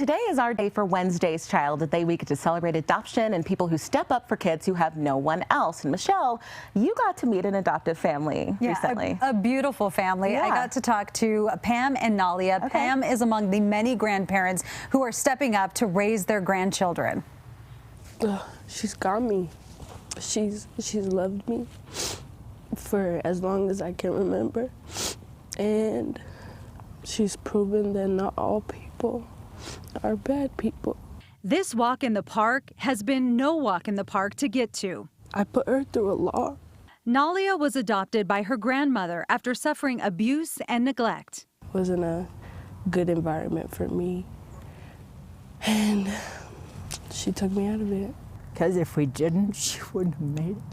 today is our day for Wednesday's Child, a day we get to celebrate adoption and people who step up for kids who have no one else. And Michelle, you got to meet an adoptive family recently. A beautiful family. I got to talk to Pam and Nalia. Okay. Pam is among the many grandparents who are stepping up to raise their grandchildren. She's got me. She's loved me for as long as I can remember. And she's proven that not all people are bad people. This walk in the park has been no walk in the park to get to. I put her through a lot. Nalia was adopted by her grandmother after suffering abuse and neglect. It wasn't a good environment for me. And she took me out of it. Because if we didn't, she wouldn't have made it.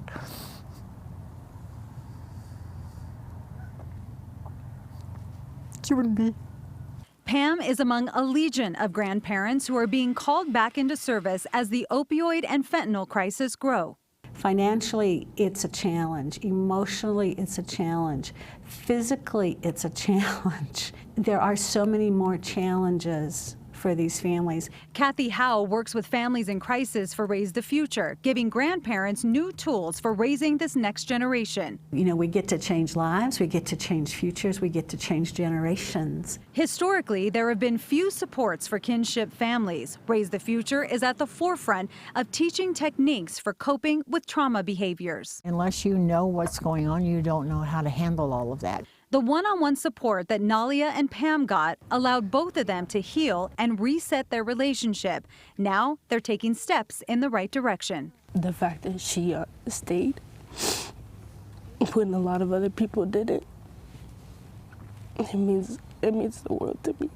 She wouldn't be. Pam is among a legion of grandparents who are being called back into service as the opioid and fentanyl crisis grow. Financially, it's a challenge. Emotionally, it's a challenge. Physically, it's a challenge. There are so many more challenges for these families. Kathy Howe works with families in crisis for Raise the Future, giving grandparents new tools for raising this next generation. You know, we get to change lives, we get to change futures, we get to change generations. Historically, there have been few supports for kinship families. Raise the Future is at the forefront of teaching techniques for coping with trauma behaviors. Unless you know what's going on, you don't know how to handle all of that. The one-on-one support that Nalia and Pam got allowed both of them to heal and reset their relationship. Now they're taking steps in the right direction. The fact that she stayed when a lot of other people didn't, it means the world to me.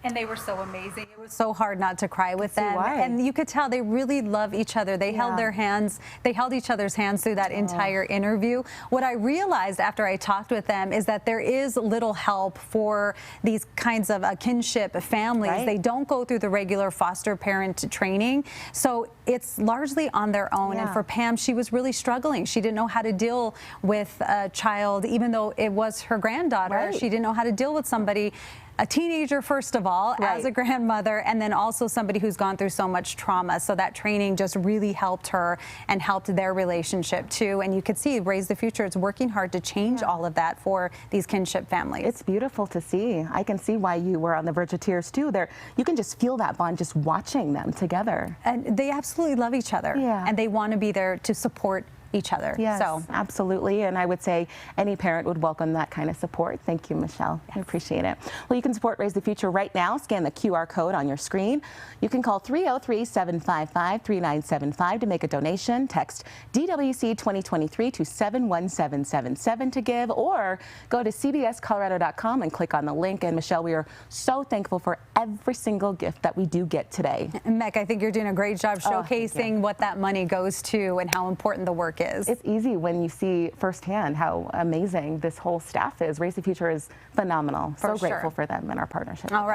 And they were so amazing. It was so hard not to cry with them. why. And you could tell they really love each other. They held their hands, they held each other's hands through that entire interview. What I realized after I talked with them is that there is little help for these kinds of kinship families. Right. They don't go through the regular foster parent training. So it's largely on their own. And for Pam, she was really struggling. She didn't know how to deal with a child, even though it was her granddaughter. Right. She didn't know how to deal with somebody, a teenager first of all, as a grandmother, and then also somebody who's gone through so much trauma. So that training just really helped her and helped their relationship too. And you could see Raise the Future, it's working hard to change all of that for these kinship families. It's beautiful to see. I can see why you were on the verge of tears too. You can just feel that bond just watching them together. And they absolutely love each other. Yeah. And they want to be there to support each other. Yes, So absolutely. And I would say any parent would welcome that kind of support. Thank you, Michelle. I appreciate it. Well, you can support Raise the Future right now. Scan the QR code on your screen. You can call 303-755-3975 to make a donation. Text DWC 2023 to 71777 to give, or go to cbscolorado.com and click on the link. And Michelle, we are so thankful for every single gift that we do get today. Meg, I think you're doing a great job showcasing what that money goes to and how important the work is. It's easy when you see firsthand how amazing this whole staff is. Raise the Future is phenomenal. So grateful for them and our partnership. All right.